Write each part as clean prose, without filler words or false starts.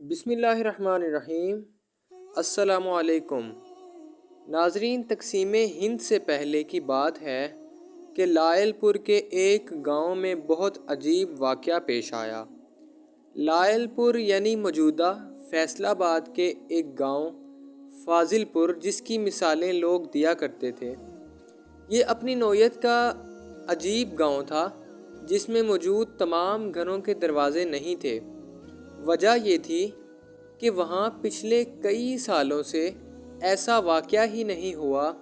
بسم اللہ الرحمن الرحیم۔ السلام علیکم ناظرین، تقسیم ہند سے پہلے کی بات ہے کہ لائل پور کے ایک گاؤں میں بہت عجیب واقعہ پیش آیا۔ لائل پور یعنی موجودہ فیصل آباد کے ایک گاؤں فاضل پور، جس کی مثالیں لوگ دیا کرتے تھے۔ یہ اپنی نوعیت کا عجیب گاؤں تھا جس میں موجود تمام گھروں کے دروازے نہیں تھے۔ وجہ یہ تھی کہ وہاں پچھلے کئی سالوں سے ایسا واقعہ ہی نہیں ہوا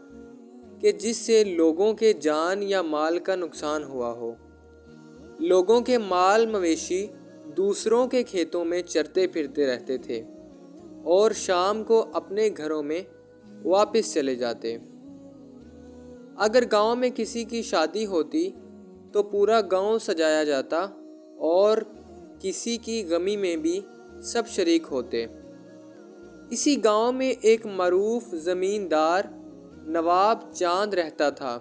کہ جس سے لوگوں کے جان یا مال کا نقصان ہوا ہو۔ لوگوں کے مال مویشی دوسروں کے کھیتوں میں چرتے پھرتے رہتے تھے اور شام کو اپنے گھروں میں واپس چلے جاتے۔ اگر گاؤں میں کسی کی شادی ہوتی تو پورا گاؤں سجایا جاتا اور کسی کی غمی میں بھی سب شریک ہوتے۔ اسی گاؤں میں ایک معروف زمیندار نواب چاند رہتا تھا۔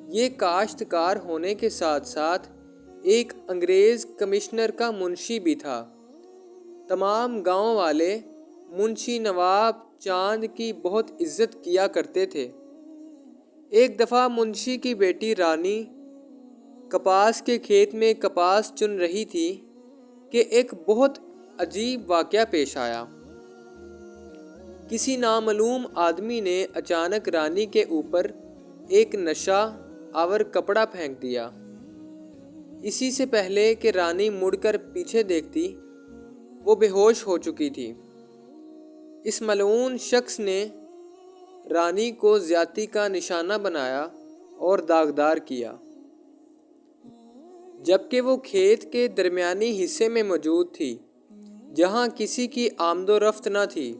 یہ کاشتکار ہونے کے ساتھ ساتھ ایک انگریز کمشنر کا منشی بھی تھا۔ تمام گاؤں والے منشی نواب چاند کی بہت عزت کیا کرتے تھے۔ ایک دفعہ منشی کی بیٹی رانی کپاس کے کھیت میں کپاس چن رہی تھی کہ ایک بہت عجیب واقعہ پیش آیا۔ کسی نامعلوم آدمی نے اچانک رانی کے اوپر ایک نشہ آور کپڑا پھینک دیا۔ اسی سے پہلے کہ رانی مڑ کر پیچھے دیکھتی، وہ بے ہوش ہو چکی تھی۔ اس ملعون شخص نے رانی کو زیادتی کا نشانہ بنایا اور داغدار کیا، جبکہ وہ کھیت کے درمیانی حصے میں موجود تھی جہاں کسی کی آمد و رفت نہ تھی۔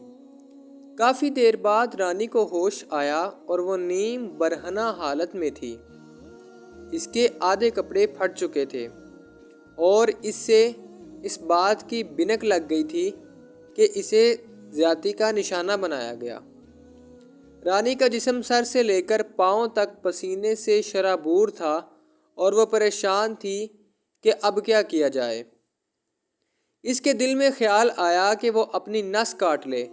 کافی دیر بعد رانی کو ہوش آیا اور وہ نیم برہنہ حالت میں تھی۔ اس کے آدھے کپڑے پھٹ چکے تھے اور اس سے اس بات کی بھنک لگ گئی تھی کہ اسے زیادتی کا نشانہ بنایا گیا۔ رانی کا جسم سر سے لے کر پاؤں تک پسینے سے شرابور تھا اور وہ پریشان تھی کہ اب کیا کیا جائے۔ اس کے دل میں خیال آیا کہ وہ اپنی نس کاٹ لے،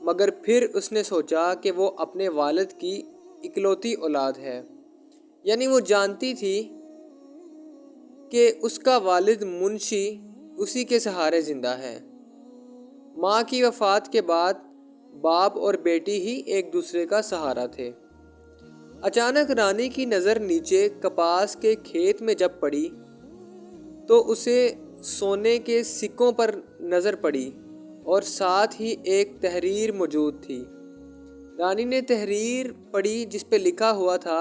مگر پھر اس نے سوچا کہ وہ اپنے والد کی اکلوتی اولاد ہے، یعنی وہ جانتی تھی کہ اس کا والد منشی اسی کے سہارے زندہ ہے۔ ماں کی وفات کے بعد باپ اور بیٹی ہی ایک دوسرے کا سہارا تھے۔ اچانک رانی کی نظر نیچے کپاس کے کھیت میں جب پڑی تو اسے سونے کے سکوں پر نظر پڑی اور ساتھ ہی ایک تحریر موجود تھی۔ رانی نے تحریر پڑھی جس پہ لکھا ہوا تھا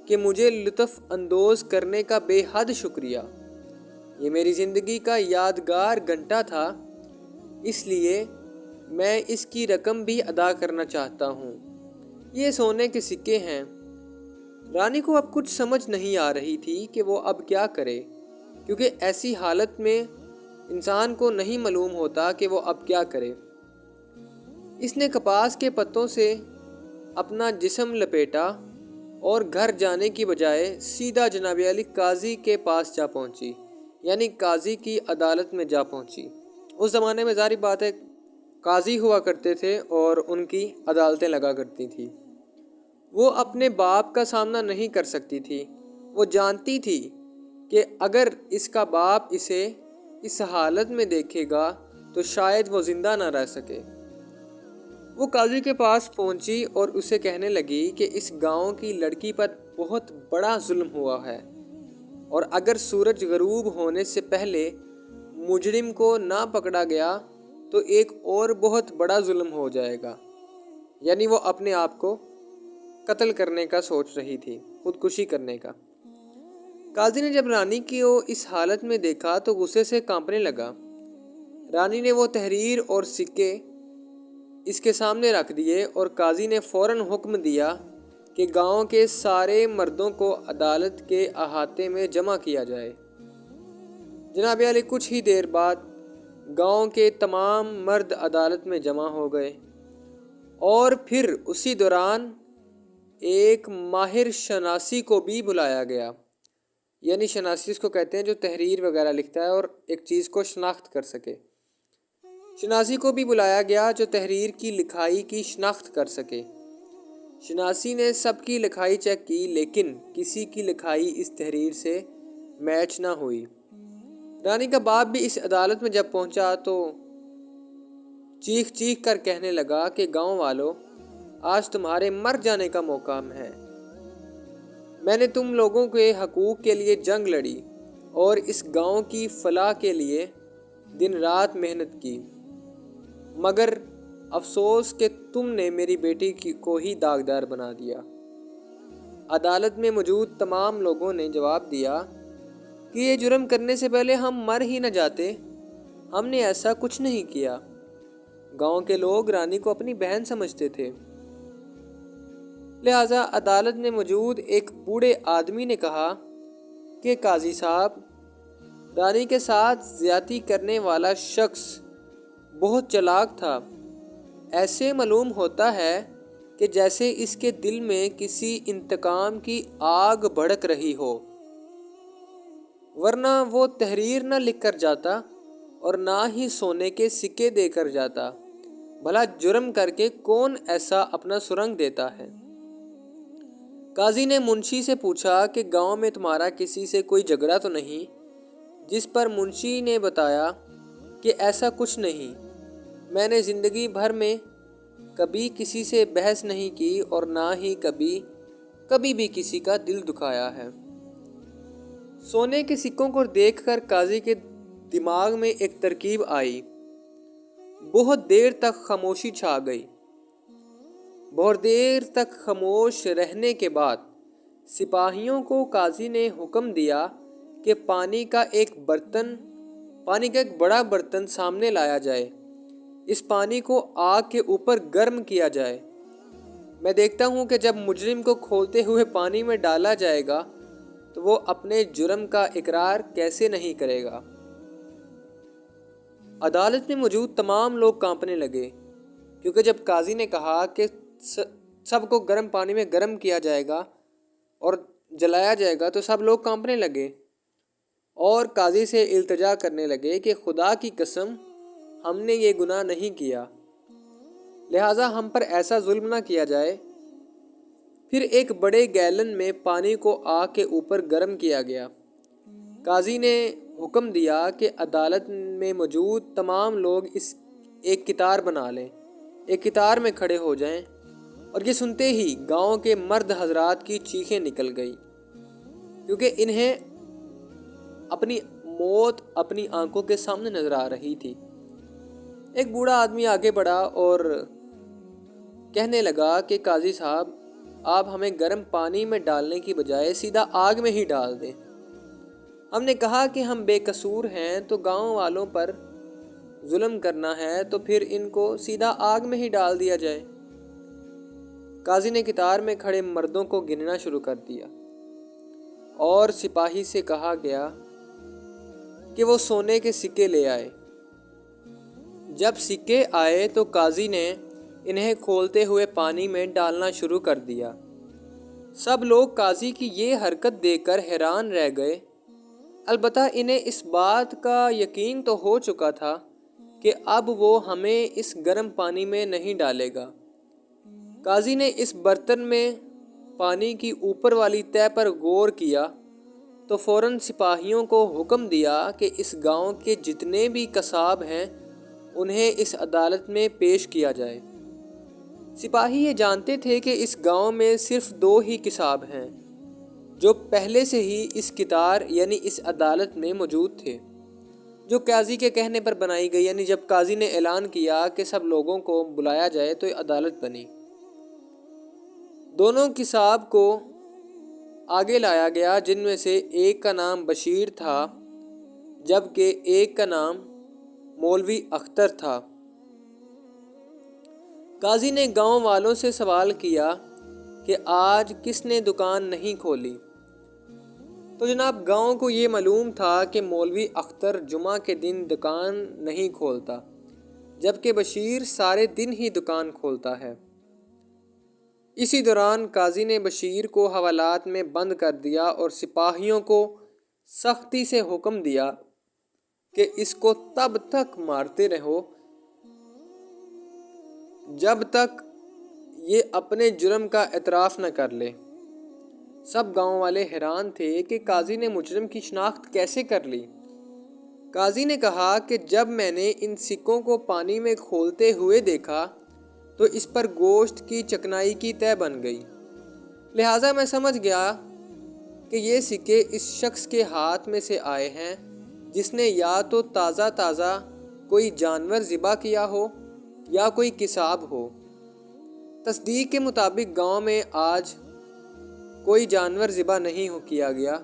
کہ مجھے لطف اندوز کرنے کا بے حد شکریہ۔ یہ میری زندگی کا یادگار گھنٹہ تھا، اس لیے میں اس کی رقم بھی ادا کرنا چاہتا ہوں۔ یہ سونے کے سکے ہیں۔ رانی کو اب کچھ سمجھ نہیں آ رہی تھی کہ وہ اب کیا کرے، کیونکہ ایسی حالت میں انسان کو نہیں معلوم ہوتا کہ وہ اب کیا کرے۔ اس نے کپاس کے پتوں سے اپنا جسم لپیٹا اور گھر جانے کی بجائے سیدھا جناب علی قاضی کے پاس جا پہنچی، یعنی قاضی کی عدالت میں جا پہنچی۔ اس زمانے میں ظاہر بات ہے قاضی ہوا کرتے تھے اور ان کی عدالتیں لگا کرتی تھی۔ وہ اپنے باپ کا سامنا نہیں کر سکتی تھی۔ وہ جانتی تھی کہ اگر اس کا باپ اسے اس حالت میں دیکھے گا تو شاید وہ زندہ نہ رہ سکے۔ وہ قاضی کے پاس پہنچی اور اسے کہنے لگی کہ اس گاؤں کی لڑکی پر بہت بڑا ظلم ہوا ہے اور اگر سورج غروب ہونے سے پہلے مجرم کو نہ پکڑا گیا تو ایک اور بہت بڑا ظلم ہو جائے گا، یعنی وہ اپنے آپ کو قتل کرنے کا سوچ رہی تھی، خودکشی کرنے کا۔ قاضی نے جب رانی کو اس حالت میں دیکھا تو غصے سے کانپنے لگا۔ رانی نے وہ تحریر اور سکے اس کے سامنے رکھ دیے اور قاضی نے فوراً حکم دیا کہ گاؤں کے سارے مردوں کو عدالت کے احاطے میں جمع کیا جائے۔ جناب علی کچھ ہی دیر بعد گاؤں کے تمام مرد عدالت میں جمع ہو گئے اور پھر اسی دوران ایک ماہر شناسی کو بھی بلایا گیا، یعنی شناسی اس کو کہتے ہیں جو تحریر وغیرہ لکھتا ہے اور ایک چیز کو شناخت کر سکے۔ شناسی کو بھی بلایا گیا جو تحریر کی لکھائی کی شناخت کر سکے۔ شناسی نے سب کی لکھائی چیک کی لیکن کسی کی لکھائی اس تحریر سے میچ نہ ہوئی۔ رانی کا باپ بھی اس عدالت میں جب پہنچا تو چیخ چیخ کر کہنے لگا کہ گاؤں والوں، آج تمہارے مر جانے کا موقع ہے۔ میں نے تم لوگوں کے حقوق کے لیے جنگ لڑی اور اس گاؤں کی فلاح کے لیے دن رات محنت کی، مگر افسوس کہ تم نے میری بیٹی کو ہی داغدار بنا دیا۔ عدالت میں موجود تمام لوگوں نے جواب دیا کہ یہ جرم کرنے سے پہلے ہم مر ہی نہ جاتے، ہم نے ایسا کچھ نہیں کیا۔ گاؤں کے لوگ رانی کو اپنی بہن سمجھتے تھے، لہٰذا عدالت میں موجود ایک بوڑھے آدمی نے کہا کہ قاضی صاحب، رانی کے ساتھ زیادتی کرنے والا شخص بہت چالاک تھا۔ ایسے معلوم ہوتا ہے کہ جیسے اس کے دل میں کسی انتقام کی آگ بھڑک رہی ہو، ورنہ وہ تحریر نہ لکھ کر جاتا اور نہ ہی سونے کے سکے دے کر جاتا۔ بھلا جرم کر کے کون ایسا اپنا سرنگ دیتا ہے؟ قاضی نے منشی سے پوچھا کہ گاؤں میں تمہارا کسی سے کوئی جھگڑا تو نہیں؟ جس پر منشی نے بتایا کہ ایسا کچھ نہیں، میں نے زندگی بھر میں کبھی کسی سے بحث نہیں کی اور نہ ہی کبھی بھی کسی کا دل دکھایا ہے۔ سونے کے سکوں کو دیکھ کر قاضی کے دماغ میں ایک ترکیب آئی۔ بہت دیر تک خاموشی چھا گئی۔ بہت دیر تک خاموش رہنے کے بعد سپاہیوں کو قاضی نے حکم دیا کہ پانی کا ایک بڑا برتن سامنے لایا جائے، اس پانی کو آگ کے اوپر گرم کیا جائے۔ میں دیکھتا ہوں کہ جب مجرم کو کھولتے ہوئے پانی میں ڈالا جائے گا تو وہ اپنے جرم کا اقرار کیسے نہیں کرے گا۔ عدالت میں موجود تمام لوگ کانپنے لگے، کیونکہ جب قاضی نے کہا کہ سب کو گرم پانی میں گرم کیا جائے گا اور جلایا جائے گا تو سب لوگ کانپنے لگے اور قاضی سے التجا کرنے لگے کہ خدا کی قسم، ہم نے یہ گناہ نہیں کیا، لہٰذا ہم پر ایسا ظلم نہ کیا جائے۔ پھر ایک بڑے گیلن میں پانی کو آگ کے اوپر گرم کیا گیا۔ قاضی نے حکم دیا کہ عدالت میں موجود تمام لوگ ایک قطار بنا لیں، ایک قطار میں کھڑے ہو جائیں، اور یہ سنتے ہی گاؤں کے مرد حضرات کی چیخیں نکل گئی، کیونکہ انہیں اپنی موت اپنی آنکھوں کے سامنے نظر آ رہی تھی۔ ایک بوڑھا آدمی آگے بڑھا اور کہنے لگا کہ قاضی صاحب، آپ ہمیں گرم پانی میں ڈالنے کی بجائے سیدھا آگ میں ہی ڈال دیں۔ ہم نے کہا کہ ہم بے قصور ہیں تو گاؤں والوں پر ظلم کرنا ہے تو پھر ان کو سیدھا آگ میں ہی ڈال دیا جائے۔ قاضی نے قطار میں کھڑے مردوں کو گننا شروع کر دیا اور سپاہی سے کہا گیا کہ وہ سونے کے سکے لے آئے۔ جب سکے آئے تو قاضی نے انہیں کھولتے ہوئے پانی میں ڈالنا شروع کر دیا۔ سب لوگ قاضی کی یہ حرکت دیکھ کر حیران رہ گئے، البتہ انہیں اس بات کا یقین تو ہو چکا تھا کہ اب وہ ہمیں اس گرم پانی میں نہیں ڈالے گا۔ قاضی نے اس برتن میں پانی کی اوپر والی تہہ پر غور کیا تو فوراً سپاہیوں کو حکم دیا کہ اس گاؤں کے جتنے بھی قصاب ہیں انہیں اس عدالت میں پیش کیا جائے۔ سپاہی یہ جانتے تھے کہ اس گاؤں میں صرف 2 ہی قصاب ہیں جو پہلے سے ہی اس قطار یعنی اس عدالت میں موجود تھے، جو قاضی کے کہنے پر بنائی گئی، یعنی جب قاضی نے اعلان کیا کہ سب لوگوں کو بلایا جائے تو عدالت بنی۔ دونوں قصاب کو آگے لایا گیا جن میں سے ایک کا نام بشیر تھا جبکہ ایک کا نام مولوی اختر تھا۔ قاضی نے گاؤں والوں سے سوال کیا کہ آج کس نے دکان نہیں کھولی؟ تو جناب گاؤں کو یہ معلوم تھا کہ مولوی اختر جمعہ کے دن دکان نہیں کھولتا، جبکہ بشیر سارے دن ہی دکان کھولتا ہے۔ اسی دوران قاضی نے بشیر کو حوالات میں بند کر دیا اور سپاہیوں کو سختی سے حکم دیا کہ اس کو تب تک مارتے رہو جب تک یہ اپنے جرم کا اعتراف نہ کر لے۔ سب گاؤں والے حیران تھے کہ قاضی نے مجرم کی شناخت کیسے کر لی۔ قاضی نے کہا کہ جب میں نے ان سکوں کو پانی میں کھولتے ہوئے دیکھا تو اس پر گوشت کی چکنائی کی طے بن گئی، لہٰذا میں سمجھ گیا کہ یہ سکے اس شخص کے ہاتھ میں سے آئے ہیں جس نے یا تو تازہ کوئی جانور ذبح کیا ہو یا کوئی قصاب ہو۔ تصدیق کے مطابق گاؤں میں آج کوئی جانور ذبح نہیں کیا گیا،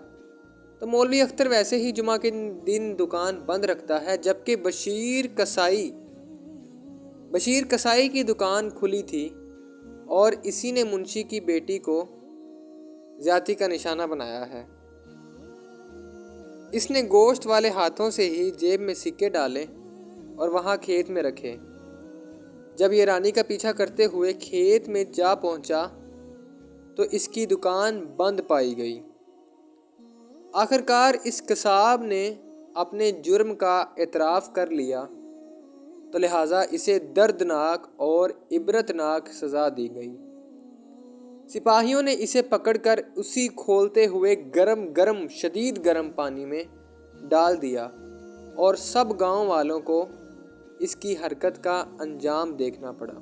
تو مولوی اختر ویسے ہی جمعہ کے دن دکان بند رکھتا ہے، جبکہ بشیر کسائی کی دکان کھلی تھی اور اسی نے منشی کی بیٹی کو زیادتی کا نشانہ بنایا ہے۔ اس نے گوشت والے ہاتھوں سے ہی جیب میں سکے ڈالے اور وہاں کھیت میں رکھے۔ جب یہ رانی کا پیچھا کرتے ہوئے کھیت میں جا پہنچا تو اس کی دکان بند پائی گئی۔ آخرکار اس قصاب نے اپنے جرم کا اعتراف کر لیا، تو لہٰذا اسے دردناک اور عبرتناک سزا دی گئی۔ سپاہیوں نے اسے پکڑ کر اسی کھولتے ہوئے شدید گرم پانی میں ڈال دیا اور سب گاؤں والوں کو اس کی حرکت کا انجام دیکھنا پڑا۔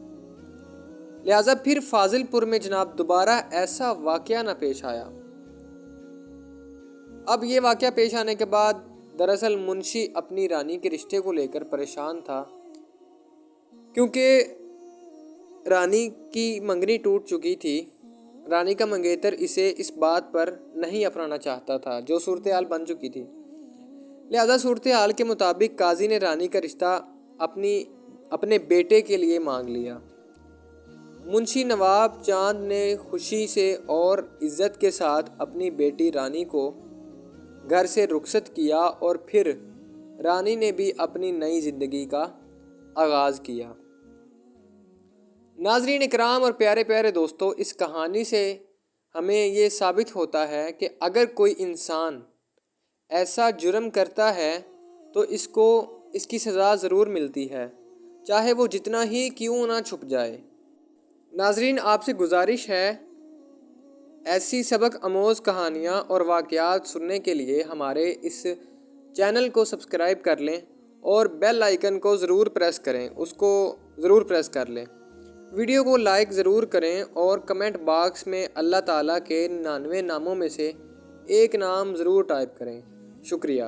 لہٰذا پھر فاضل پور میں جناب دوبارہ ایسا واقعہ نہ پیش آیا۔ اب یہ واقعہ پیش آنے کے بعد دراصل منشی اپنی رانی کے رشتے کو لے کر پریشان تھا، کیونکہ رانی کی منگنی ٹوٹ چکی تھی۔ رانی کا منگیتر اسے اس بات پر نہیں اپنانا چاہتا تھا جو صورتحال بن چکی تھی، لہذا صورتحال کے مطابق قاضی نے رانی کا رشتہ اپنے بیٹے کے لیے مانگ لیا۔ منشی نواب چاند نے خوشی سے اور عزت کے ساتھ اپنی بیٹی رانی کو گھر سے رخصت کیا اور پھر رانی نے بھی اپنی نئی زندگی کا آغاز کیا۔ ناظرین اکرام اور پیارے پیارے دوستو، اس کہانی سے ہمیں یہ ثابت ہوتا ہے کہ اگر کوئی انسان ایسا جرم کرتا ہے تو اس کی سزا ضرور ملتی ہے، چاہے وہ جتنا ہی کیوں نہ چھپ جائے۔ ناظرین، آپ سے گزارش ہے، ایسی سبق آموز کہانیاں اور واقعات سننے کے لیے ہمارے اس چینل کو سبسکرائب کر لیں اور بیل آئیکن کو ضرور پریس کر لیں۔ ویڈیو کو لائک ضرور کریں اور کمنٹ باکس میں اللہ تعالیٰ کے 99 ناموں میں سے ایک نام ضرور ٹائپ کریں۔ شکریہ۔